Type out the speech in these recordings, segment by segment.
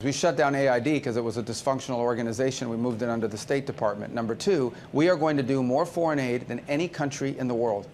We shut down AID because it was a dysfunctional organization. We moved it under the State Department. Number two, we are going to do more foreign aid than any country in the world.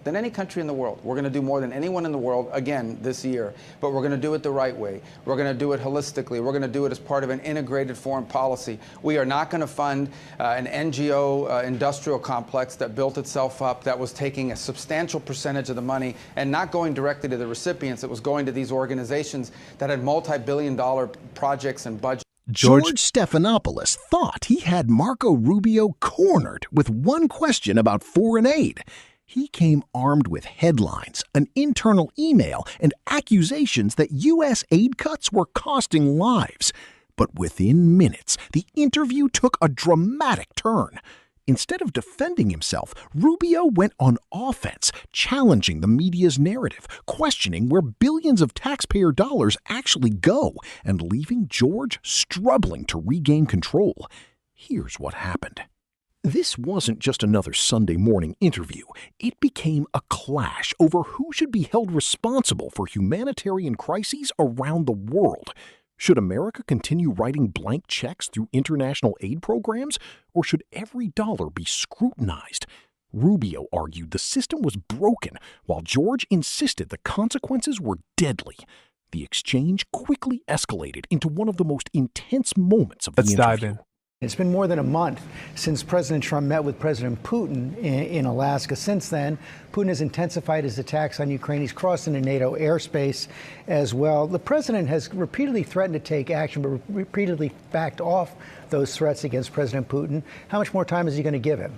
We're going to do more than anyone in the world, again, this year. But we're going to do it the right way. We're going to do it holistically. We're going to do it as part of an integrated foreign policy. We are not going to fund an NGO industrial complex that built itself up, that was taking a substantial percentage of the money and not going directly to the recipients. It was going to these organizations that had multi-billion-dollar projects and budget. George Stephanopoulos thought he had Marco Rubio cornered with one question about foreign aid. He came armed with headlines, an internal email, and accusations that U.S. aid cuts were costing lives. But within minutes, the interview took a dramatic turn. Instead of defending himself, Rubio went on offense, challenging the media's narrative, questioning where billions of taxpayer dollars actually go, and leaving George struggling to regain control. Here's what happened. This wasn't just another Sunday morning interview. It became a clash over who should be held responsible for humanitarian crises around the world. Should America continue writing blank checks through international aid programs, or should every dollar be scrutinized? Rubio argued the system was broken, while George insisted the consequences were deadly. The exchange quickly escalated into one of the most intense moments of the interview. Let's dive in. It's been more than a month since President Trump met with President Putin in Alaska. Since then, Putin has intensified his attacks on Ukraine. He's crossed into NATO airspace as well. The president has repeatedly threatened to take action, but repeatedly backed off those threats against President Putin. How much more time is he going to give him?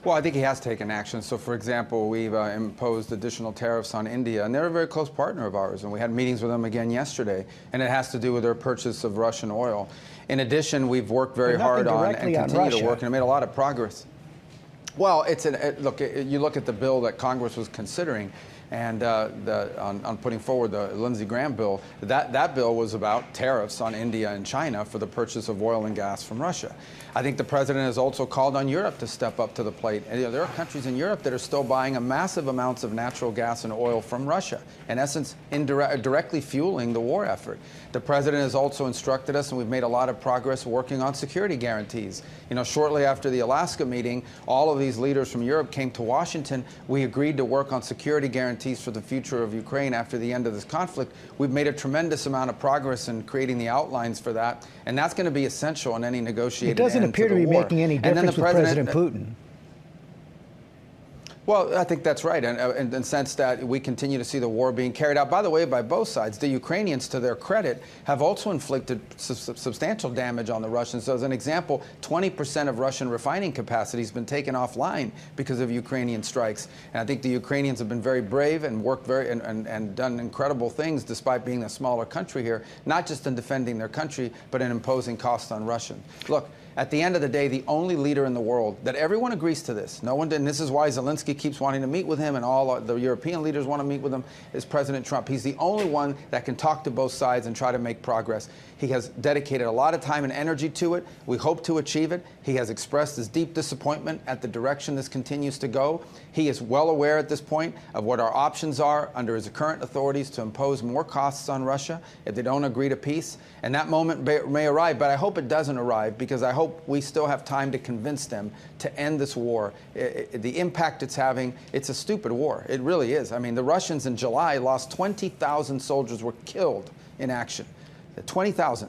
Well, I think he has taken action. So, for example, we've imposed additional tariffs on India, and they're a very close partner of ours, and we had meetings with them again yesterday, and it has to do with their purchase of Russian oil. In addition, we've worked very hard on and continue to work and made a lot of progress. Well, look, you look at the bill that Congress was considering, and on putting forward the Lindsey Graham bill, that bill was about tariffs on India and China for the purchase of oil and gas from Russia. I think the president has also called on Europe to step up to the plate. And, there are countries in Europe that are still buying massive amounts of natural gas and oil from Russia, in essence, directly fueling the war effort. The president has also instructed us, and we've made a lot of progress working on security guarantees. Shortly after the Alaska meeting, all of these leaders from Europe came to Washington. We agreed to work on security guarantees for the future of Ukraine after the end of this conflict. We've made a tremendous amount of progress in creating the outlines for that, and that's going to be essential in any negotiated end to the war. It doesn't appear to be making any difference with President Putin. Well, I think that's right, in the sense that we continue to see the war being carried out, by the way, by both sides. The Ukrainians, to their credit, have also inflicted substantial damage on the Russians. So as an example, 20% of Russian refining capacity has been taken offline because of Ukrainian strikes. And I think the Ukrainians have been very brave and worked and done incredible things despite being a smaller country here, not just in defending their country, but in imposing costs on Russia. Look, at the end of the day, the only leader in the world that everyone agrees to this, no one did, and this is why Zelensky keeps wanting to meet with him, and all the European leaders want to meet with him, is President Trump. He's the only one that can talk to both sides and try to make progress. He has dedicated a lot of time and energy to it. We hope to achieve it. He has expressed his deep disappointment at the direction this continues to go. He is well aware at this point of what our options are under his current authorities to impose more costs on Russia if they don't agree to peace. And that moment may arrive, but I hope it doesn't arrive, because I hope we still have time to convince them to end this war. The impact it's having, it's a stupid war. It really is. I mean, the Russians in July lost 20,000 soldiers were killed in action. 20,000,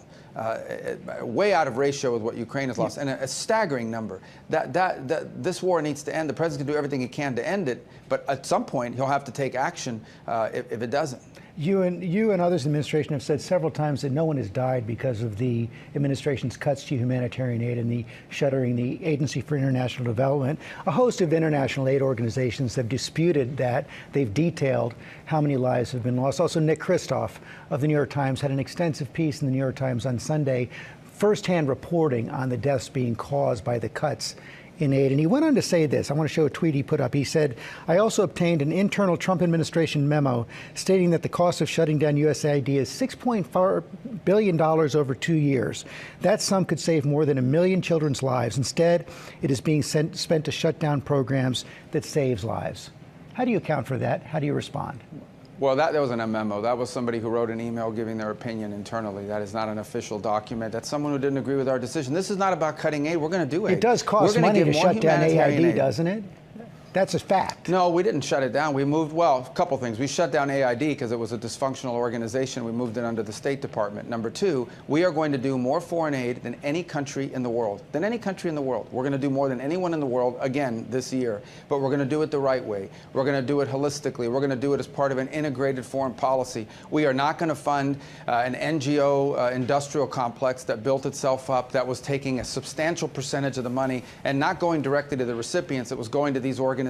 way out of ratio with what Ukraine has lost, and a staggering number. This war needs to end. The president can do everything he can to end it, but at some point he'll have to take action if it doesn't. You and others in the administration have said several times that no one has died because of the administration's cuts to humanitarian aid and the shuttering the Agency for International Development. A host of international aid organizations have disputed that. They've detailed how many lives have been lost. Also, Nick Kristof of the New York Times had an extensive piece in the New York Times on Sunday, firsthand reporting on the deaths being caused by the cuts in aid. And he went on to say this. I want to show a tweet he put up. He said, "I also obtained an internal Trump administration memo stating that the cost of shutting down USAID is $6.4 billion over 2 years. That sum could save more than 1 million children's lives. Instead, it is being spent to shut down programs that saves lives." How do you account for that? How do you respond? Well, that wasn't a memo. That was somebody who wrote an email giving their opinion internally. That is not an official document. That's someone who didn't agree with our decision. This is not about cutting aid. We're going to do aid. It does cost money to shut down AID, doesn't it? That's a fact. No, we didn't shut it down. We moved, well, a couple things. We shut down AID because it was a dysfunctional organization. We moved it under the State Department. Number two, we are going to do more foreign aid than any country in the world. We're going to do more than anyone in the world, again, this year. But we're going to do it the right way. We're going to do it holistically. We're going to do it as part of an integrated foreign policy. We are not going to fund an NGO industrial complex that built itself up, that was taking a substantial percentage of the money and not going directly to the recipients. It was going to these organizations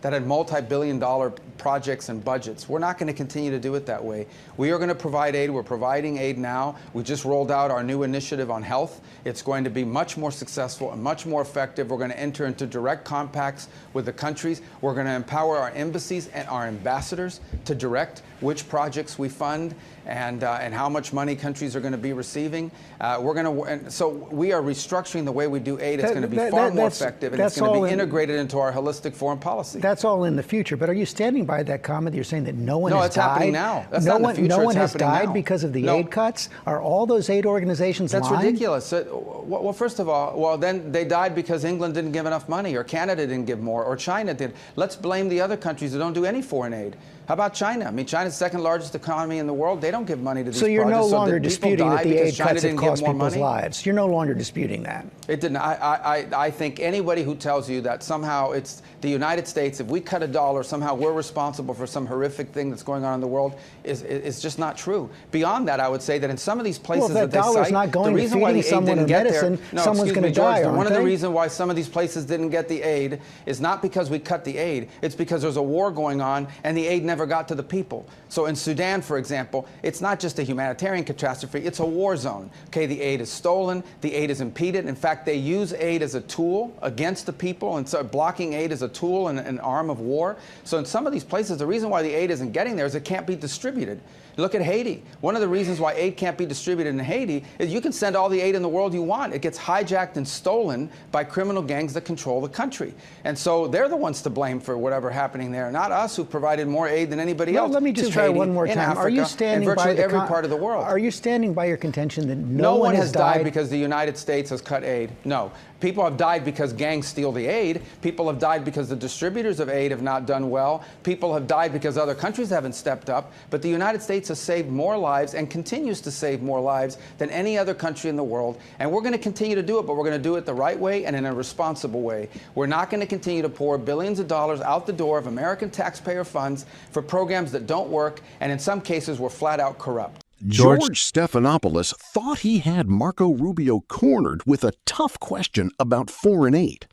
that had multi-billion-dollar projects and budgets. We're not going to continue to do it that way. We are going to provide aid. We're providing aid now. We just rolled out our new initiative on health. It's going to be much more successful and much more effective. We're going to enter into direct compacts with the countries. We're going to empower our embassies and our ambassadors to direct which projects we fund and how much money countries are going to be receiving. So we are restructuring the way we do aid. It's going to be far more effective, and it's going to be integrated into our holistic foreign policy. That's all in the future. But are you standing by that comment? You're saying that no one has died? No, it's happening now. That's not in the future. No one has happening died now. Because of the aid cuts? Are all those aid organizations lying? That's ridiculous. Well, first of all, then they died because England didn't give enough money, or Canada didn't give more, or China did. Let's blame the other countries that don't do any foreign aid. How about China? I mean, China's the second largest economy in the world. They don't give money to these projects. So you're no longer did disputing that the aid cuts have cost people's money? lives. You're no longer disputing that. It didn't. I think anybody who tells you that somehow it's the United States, if we cut $1, somehow we're responsible for some horrific thing that's going on in the world is just not true. Beyond that, I would say that in some of these places that they dollar's cite, not going the to reason why the feeding aid someone didn't or get medicine, there, someone's going to die, one of the they? reasons why some of these places didn't get the aid is not because we cut the aid. It's because there's a war going on and the aid never got to the people. So in Sudan, for example, it's not just a humanitarian catastrophe, it's a war zone. Okay, the aid is stolen, the aid is impeded. In fact, they use aid as a tool against the people, and so blocking aid is a tool and an arm of war. So in some of these places, the reason why the aid isn't getting there is it can't be distributed. Look at Haiti. One of the reasons why aid can't be distributed in Haiti is you can send all the aid in the world you want. It gets hijacked and stolen by criminal gangs that control the country. And so they're the ones to blame for whatever happening there, not us who provided more aid than anybody else. Let me just try Haiti, one more in time. Africa, Are you standing in virtually by every part of the world? Are you standing by your contention that no one has died died because the United States has cut aid? No. People have died because gangs steal the aid. People have died because the distributors of aid have not done well. People have died because other countries haven't stepped up. But the United States has saved more lives and continues to save more lives than any other country in the world. And we're going to continue to do it, but we're going to do it the right way and in a responsible way. We're not going to continue to pour billions of dollars out the door of American taxpayer funds for programs that don't work and in some cases were flat out corrupt. George Stephanopoulos thought he had Marco Rubio cornered with a tough question about foreign aid.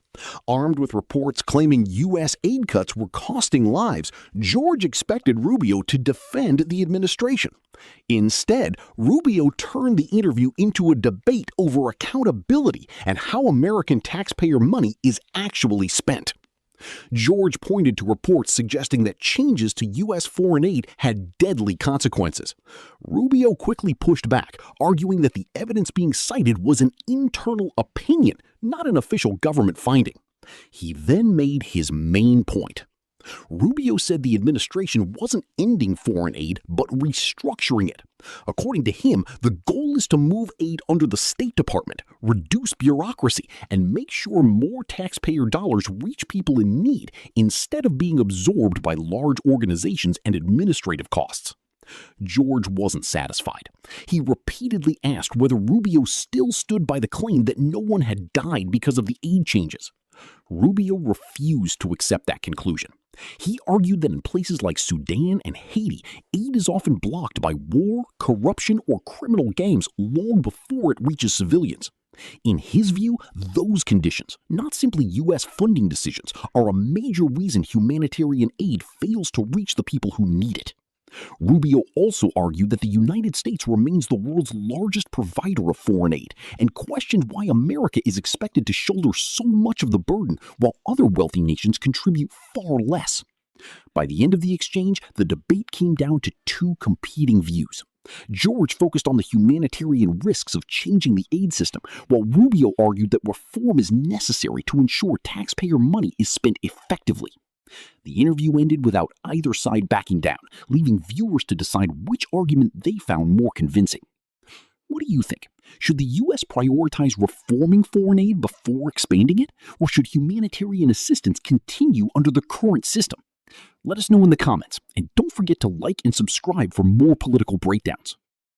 Armed with reports claiming U.S. aid cuts were costing lives, George expected Rubio to defend the administration. Instead, Rubio turned the interview into a debate over accountability and how American taxpayer money is actually spent. George pointed to reports suggesting that changes to U.S. foreign aid had deadly consequences. Rubio quickly pushed back, arguing that the evidence being cited was an internal opinion, not an official government finding. He then made his main point. Rubio said the administration wasn't ending foreign aid, but restructuring it. According to him, the goal is to move aid under the State Department, reduce bureaucracy, and make sure more taxpayer dollars reach people in need instead of being absorbed by large organizations and administrative costs. George wasn't satisfied. He repeatedly asked whether Rubio still stood by the claim that no one had died because of the aid changes. Rubio refused to accept that conclusion. He argued that in places like Sudan and Haiti, aid is often blocked by war, corruption, or criminal gangs long before it reaches civilians. In his view, those conditions, not simply U.S. funding decisions, are a major reason humanitarian aid fails to reach the people who need it. Rubio also argued that the United States remains the world's largest provider of foreign aid and questioned why America is expected to shoulder so much of the burden while other wealthy nations contribute far less. By the end of the exchange, the debate came down to two competing views. George focused on the humanitarian risks of changing the aid system, while Rubio argued that reform is necessary to ensure taxpayer money is spent effectively. The interview ended without either side backing down, leaving viewers to decide which argument they found more convincing. What do you think? Should the U.S. prioritize reforming foreign aid before expanding it, or should humanitarian assistance continue under the current system? Let us know in the comments, and don't forget to like and subscribe for more political breakdowns.